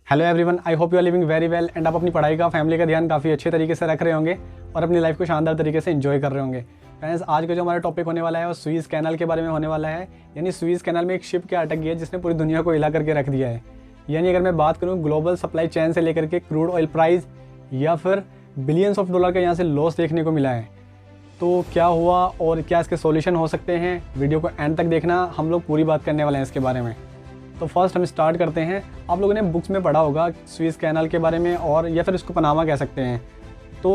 Hello everyone, I hope you are living very well and आप अपनी पढ़ाई का, फैमिली का ध्यान काफ़ी अच्छे तरीके से रख रहे होंगे और अपनी लाइफ को शानदार तरीके से एंजॉय कर रहे होंगे। फ्रेंड्स, आज का जो हमारा टॉपिक होने वाला है वो सुएज़ कैनाल के बारे में होने वाला है। यानी सुएज़ कैनाल में एक शिप क्या अटक गई है जिसने पूरी दुनिया को हिला करके रख दिया है। यानी अगर मैं बात करूँ ग्लोबल सप्लाई चेन से लेकर के क्रूड ऑयल प्राइस या फिर बिलियंस ऑफ डॉलर का यहाँ से लॉस देखने को मिला है। तो क्या हुआ और क्या इसके सॉल्यूशन हो सकते हैं, वीडियो को एंड तक देखना, हम लोग पूरी बात करने वाले हैं इसके बारे में। तो फर्स्ट हम स्टार्ट करते हैं। आप लोगों ने बुक्स में पढ़ा होगा सुएज़ कैनाल के बारे में, और या फिर इसको पनामा कह सकते हैं। तो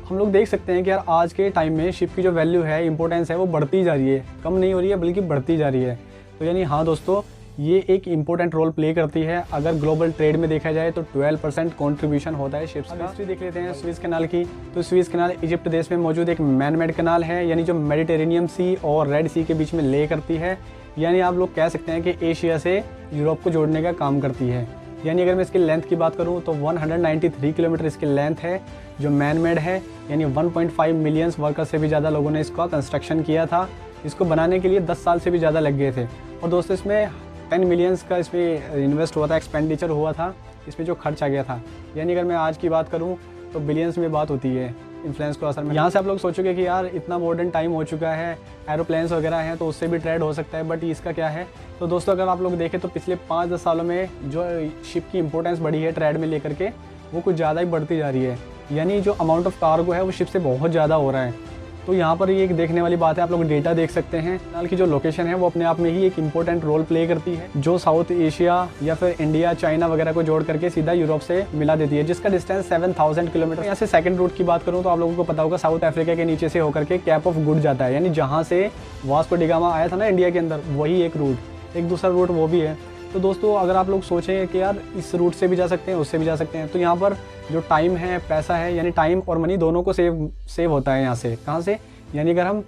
हम लोग देख सकते हैं कि यार आज के टाइम में शिप की जो वैल्यू है, इंपॉर्टेंस है, वो बढ़ती जा रही है, कम नहीं हो रही है बल्कि बढ़ती जा रही है। तो यानी हाँ दोस्तों, ये एक इम्पोर्टेंट रोल प्ले करती है। अगर ग्लोबल ट्रेड में देखा जाए तो 12% कॉन्ट्रीब्यूशन होता है शिप्स का। हिस्ट्री देख लेते हैं सुएज़ कैनाल की। तो सुएज़ कैनाल इजिप्ट देश में मौजूद एक मैन मेड कैनाल है, यानी जो मेडिटेरेनियन सी और रेड सी के बीच में ले करती है। यानी आप लोग कह सकते हैं कि एशिया से यूरोप को जोड़ने का काम करती है। यानी अगर मैं इसकी लेंथ की बात करूं तो 193 किलोमीटर इसकी लेंथ है जो मैन मेड है। यानी 1.5 मिलियंस वर्कर से भी ज़्यादा लोगों ने इसका कंस्ट्रक्शन किया था। इसको बनाने के लिए 10 साल से भी ज़्यादा लग गए थे। और दोस्तों, इसमें 10 मिलियंस का इसमें इन्वेस्ट हुआ था, एक्सपेंडिचर हुआ था, इसमें जो खर्च आ गया था। यानी अगर मैं आज की बात करूँ तो बिलियंस में बात होती है इन्फ्लुएंस को असर में। यहाँ से आप लोग सोचोगे कि यार इतना मॉडर्न टाइम हो चुका है, एरोप्लेन्स वगैरह हैं तो उससे भी ट्रेड हो सकता है, बट इसका क्या है। तो दोस्तों, अगर आप लोग देखें तो पिछले 5-10 सालों में जो शिप की इंपॉर्टेंस बढ़ी है ट्रेड में लेकर के, वो कुछ ज़्यादा ही बढ़ती जा रही है। यानी जो अमाउंट ऑफ कार्गो है वो शिप से बहुत ज़्यादा हो रहा है। तो यहाँ पर ये एक देखने वाली बात है, आप लोग डेटा देख सकते हैं। कैनाल की जो लोकेशन है वो अपने आप में ही एक इंपॉर्टेंट रोल प्ले करती है, जो साउथ एशिया या फिर इंडिया, चाइना वगैरह को जोड़ करके सीधा यूरोप से मिला देती है, जिसका डिस्टेंस 7000 किलोमीटर। यहाँ से सेकंड रूट की बात करूँ तो आप लोगों को पता होगा साउथ अफ्रीका के नीचे से होकर के कैप ऑफ गुड जाता है। यानी जहाँ से वास्को डी गामा आया था ना इंडिया के अंदर, वही एक रूट। एक दूसरा रूट वो भी है। तो दोस्तों, अगर आप लोग सोचें कि यार इस रूट से भी जा सकते हैं, उससे भी जा सकते हैं, तो यहाँ पर जो टाइम है, पैसा है, यानी टाइम और मनी दोनों को सेव होता है। यहाँ से कहाँ से, यानी अगर हम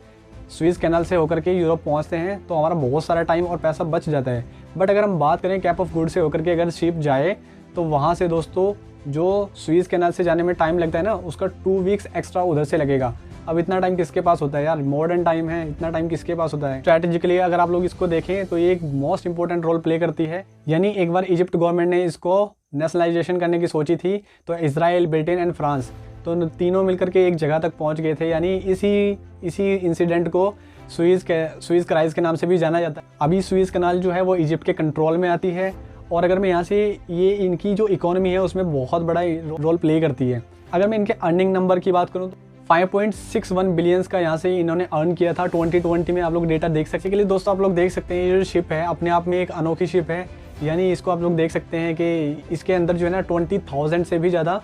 सुएज़ कैनाल से होकर के यूरोप पहुंचते हैं तो हमारा बहुत सारा टाइम और पैसा बच जाता है। बट अगर हम बात करें कैप ऑफ गुड से होकर के अगर शिप जाए तो वहाँ से दोस्तों जो सुएज़ कैनाल से जाने में टाइम लगता है ना, उसका 2 वीक्स एक्स्ट्रा उधर से लगेगा। अब इतना टाइम किसके पास होता है यार, मॉडर्न टाइम है, इतना टाइम किसके पास होता है। स्ट्रैटेजिकली अगर आप लोग इसको देखें तो ये एक मोस्ट इंपॉर्टेंट रोल प्ले करती है। यानी एक बार इजिप्ट गवर्नमेंट ने इसको नेशनलाइजेशन करने की सोची थी, तो इजराइल, ब्रिटेन एंड फ्रांस, तो तीनों मिलकर के एक जगह तक पहुंच गए थे। यानी इसी इंसिडेंट को सुएज़ क्राइसिस के नाम से भी जाना जाता है। अभी सुएज़ कैनाल जो है वो इजिप्ट के कंट्रोल में आती है, और अगर मैं यहाँ से ये इनकी जो इकोनॉमी है उसमें बहुत बड़ा रोल प्ले करती है। अगर मैं इनके अर्निंग नंबर की बात करूँ तो 5.61 बिलियंस का यहाँ से इन्होंने अर्न किया था 2020 में। आप लोग डेटा देख सकते हैं। के लिए दोस्तों, आप लोग देख सकते हैं ये जो शिप है अपने आप में एक अनोखी शिप है। यानी इसको आप लोग देख सकते हैं कि इसके अंदर जो है ना 20,000 से भी ज़्यादा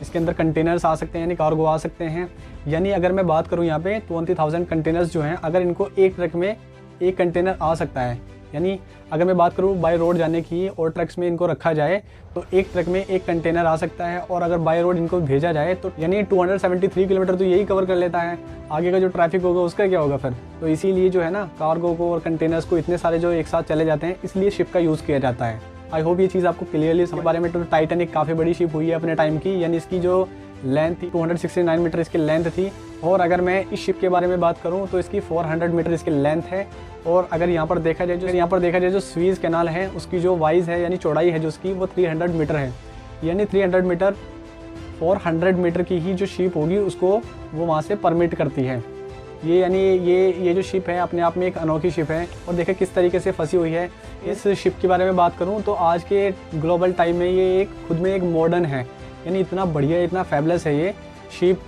इसके अंदर कंटेनर्स आ सकते हैं, यानी कार्गो आ सकते हैं। यानी अगर मैं बात करूं यहाँ पे 20,000 कंटेनर्स जो हैं, अगर इनको एक ट्रक में एक कंटेनर आ सकता है। यानी अगर मैं बात करूं बाय रोड जाने की और ट्रक्स में इनको रखा जाए तो एक ट्रक में एक कंटेनर आ सकता है, और अगर बाय रोड इनको भेजा जाए तो यानी 273 किलोमीटर तो यही कवर कर लेता है। आगे का जो ट्रैफिक होगा उसका क्या होगा फिर। तो इसीलिए जो है ना कार्गो को और कंटेनर्स को इतने सारे जो एक साथ चले जाते हैं, इसलिए शिप का यूज़ किया जाता है। आई होप ये चीज़ आपको क्लियरली समझ बारे में। तो टाइटैनिक काफ़ी बड़ी शिप हुई है अपने टाइम की। यानी इसकी जो लेंथ थी 269 मीटर इसकी लेंथ थी। और अगर मैं इस शिप के बारे में बात करूं तो इसकी 400 मीटर इसकी लेंथ है। और अगर यहाँ पर देखा जाए जो सुएज़ कैनाल है उसकी जो वाइज है, यानी चौड़ाई है जो उसकी, वो 300 मीटर है। यानी 300 मीटर 400 मीटर की ही जो शिप होगी उसको वो वहाँ से परमिट करती है। ये यानी ये जो शिप है अपने आप में एक अनोखी शिप है। और देखें किस तरीके से फंसी हुई है। इस शिप के बारे में बात करूं तो आज के ग्लोबल टाइम में ये एक खुद में एक मॉडर्न है। यानी इतना बढ़िया, इतना फैबुलस है ये शिप।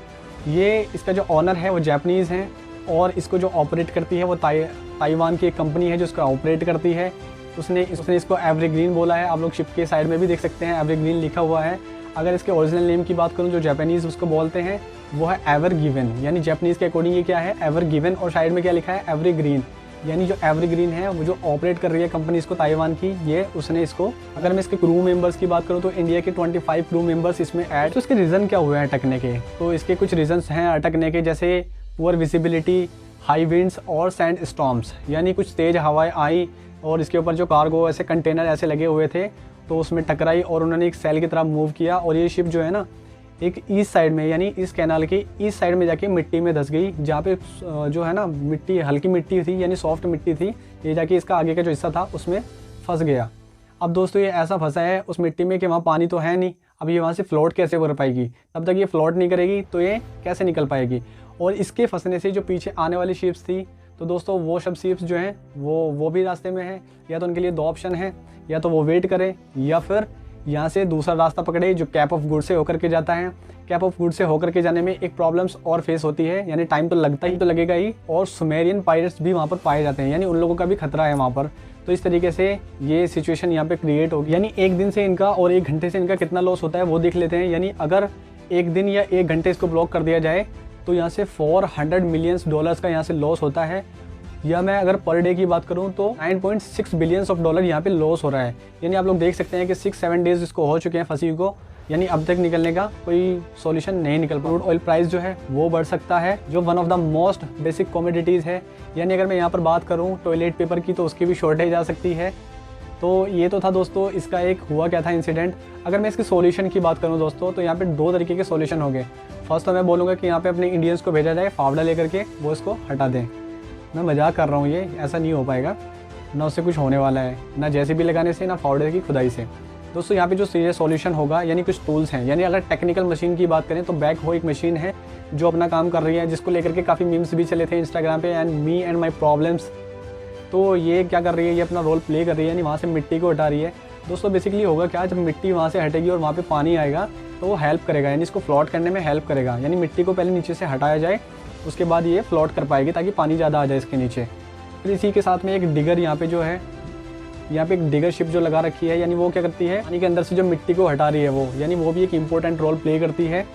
ये इसका जो ऑनर है वो जापानीज़ हैं, और इसको जो ऑपरेट करती है वो ताइवान की एक कंपनी है जो इसको ऑपरेट करती है। उसने इसको एवरग्रीन बोला है। आप लोग शिप के साइड में भी देख सकते हैं एवरग्रीन लिखा हुआ है। अगर इसके ओरिजिनल नेम की बात करूँ जो जापानीज़ उसको बोलते हैं वो है एवर गिवन। यानी जापानीज़ के अकॉर्डिंग ये क्या है, एवर गिवन, और साइड में क्या लिखा है, एवरग्रीन। यानी जो एवरग्रीन है वो जो ऑपरेट कर रही है कंपनी इसको ताइवान की, ये उसने इसको। अगर मैं इसके क्रू मेंबर्स की बात करूँ तो इंडिया के 25 क्रू मेंबर्स इसमें ऐड। तो इसके रीज़न क्या हुए हैं अटकने के, तो इसके कुछ रीजंस हैं अटकने के, जैसे पुअर विजिबिलिटी, हाई विंड्स और सैंड स्टॉर्म्स। यानी कुछ तेज़ हवाएं आई और इसके ऊपर जो कार्गो ऐसे कंटेनर ऐसे लगे हुए थे तो उसमें टकराई और उन्होंने एक सेल की तरह मूव किया। और ये शिप जो है ना एक ईस्ट साइड में, यानी इस कैनाल की ईस्ट साइड में जाके मिट्टी में धंस गई, जहाँ पे जो है ना मिट्टी, हल्की मिट्टी थी, यानी सॉफ्ट मिट्टी थी, ये जाके इसका आगे का जो हिस्सा था उसमें फंस गया। अब दोस्तों ये ऐसा फंसा है उस मिट्टी में कि वहाँ पानी तो है नहीं, अब ये वहाँ से फ्लोट कैसे कर पाएगी, तब तक ये फ्लोट नहीं करेगी तो ये कैसे निकल पाएगी। और इसके फंसने से जो पीछे आने वाली शिप्स थी, तो दोस्तों वो सब शिप्स जो हैं वो भी रास्ते में हैं। या तो उनके लिए 2 ऑप्शन हैं, या तो वो वेट करें या फिर यहाँ से दूसरा रास्ता पकड़े जो कैप ऑफ गुड से होकर के जाता है। कैप ऑफ गुड से होकर के जाने में एक प्रॉब्लम्स और फेस होती है, यानी टाइम तो लगेगा ही, और सुमेरियन पायरेट्स भी वहाँ पर पाए जाते हैं, यानी उन लोगों का भी खतरा है वहाँ पर। तो इस तरीके से ये सिचुएशन यहाँ पे क्रिएट होगी। यानी एक दिन से इनका और 1 घंटे से इनका कितना लॉस होता है वो देख लेते हैं। यानी अगर 1 दिन या 1 घंटे इसको ब्लॉक कर दिया जाए तो यहाँ से $400 मिलियन का यहाँ से लॉस होता है। या मैं अगर पर डे की बात करूं तो 9.6 बिलियन यहाँ पे लॉस हो रहा है। यानी आप लोग देख सकते हैं कि 6-7 डेज इसको हो चुके हैं फंसी को, यानी अब तक निकलने का कोई सॉल्यूशन नहीं निकल पा। क्रूड ऑयल प्राइस जो है वो बढ़ सकता है, जो one of the most basic commodities है। यानी अगर मैं यहाँ पर बात करूँ टॉयलेट पेपर की तो उसकी भी शॉर्टेज आ सकती है। तो ये तो था दोस्तों इसका एक हुआ क्या था इंसिडेंट। अगर मैं इसके सॉल्यूशन की बात करूँ दोस्तों तो यहाँ पे 2 तरीके के सॉल्यूशन हो गए। फर्स्ट तो मैं बोलूँगा कि यहाँ पे अपने इंडियंस को भेजा जाए, फावड़ा लेकर के वो इसको हटा दें। मैं मजाक कर रहा हूँ, ये ऐसा नहीं हो पाएगा, ना उससे कुछ होने वाला है, ना जेसीबी लगाने से, ना फावड़े की खुदाई से। दोस्तों यहाँ पे जो सीरियस सॉल्यूशन होगा, यानी कुछ टूल्स हैं। यानी अगर टेक्निकल मशीन की बात करें तो बैक हो एक मशीन है जो अपना काम कर रही है, जिसको लेकर के काफ़ी मीम्स भी चले थे इंस्टाग्राम पे, and me and my problems. तो ये क्या कर रही है, ये अपना रोल प्ले कर रही है, यानी वहाँ से मिट्टी को हटा रही है। दोस्तों बेसिकली होगा क्या, जब मिट्टी वहाँ से हटेगी और वहाँ पे पानी आएगा तो वो हेल्प करेगा, यानी इसको फ्लोट करने में हेल्प करेगा। यानी मिट्टी को पहले नीचे से हटाया जाए, उसके बाद ये फ्लोट कर पाएगी ताकि पानी ज़्यादा आ जाए इसके नीचे। फिर इसी के साथ में एक डिगर यहाँ पे जो है, यहाँ पे एक डिगर शिप जो लगा रखी है, यानी वो क्या करती है, पानी के अंदर से जो मिट्टी को हटा रही है वो, यानी वो भी एक इंपॉर्टेंट रोल प्ले करती है।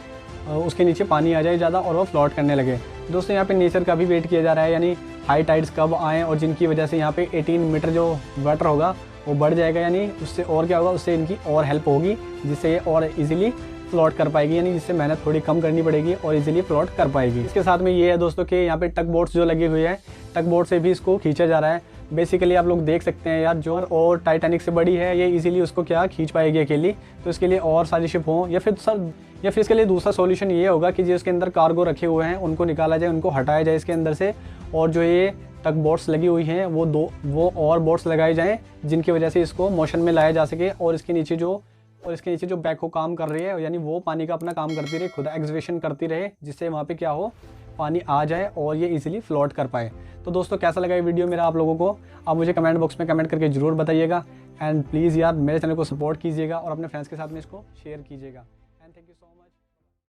उसके नीचे पानी आ जाए ज़्यादा और वो फ्लोट करने लगे। दोस्तों यहाँ पे नेचर का भी वेट किया जा रहा है, यानी हाई टाइड्स कब आएँ, और जिनकी वजह से यहाँ पे 18 मीटर जो वाटर होगा वो बढ़ जाएगा। यानी उससे और क्या होगा, उससे इनकी और हेल्प होगी, जिससे ये और इजीली फ्लोट कर पाएगी, यानी जिससे मेहनत थोड़ी कम करनी पड़ेगी और इजीली फ्लोट कर पाएगी। इसके साथ में ये है दोस्तों कि यहाँ पे टग बोट्स जो लगी हुई है, टग बोट से भी इसको खींचा जा रहा है। बेसिकली आप लोग देख सकते हैं यार, जो और टाइटैनिक से बड़ी है, ये इजीली उसको क्या खींच पाएगी अकेली। तो इसके लिए और सारी शिप हो, या फिर इसके लिए दूसरा सॉल्यूशन ये होगा कि जो इसके अंदर कार्गो रखे हुए हैं उनको निकाला जाए, उनको हटाया जाए इसके अंदर से, और जो ये टग बोट्स लगी हुई हैं वो और बोट्स लगाए जाएँ, जिनकी वजह से इसको मोशन में लाया जा सके। और इसके नीचे जो बैकहो काम कर रही है, यानी वो पानी का अपना काम करती रहे, खुद एक्सवेशन करती रहे, जिससे वहाँ पे क्या हो, पानी आ जाए और ये इजीली फ्लोट कर पाए। तो दोस्तों कैसा लगा ये वीडियो मेरा आप लोगों को, आप मुझे कमेंट बॉक्स में कमेंट करके ज़रूर बताइएगा। एंड प्लीज़ यार मेरे चैनल को सपोर्ट कीजिएगा और अपने फ्रेंड्स के साथ में इसको शेयर कीजिएगा। And thank you so much.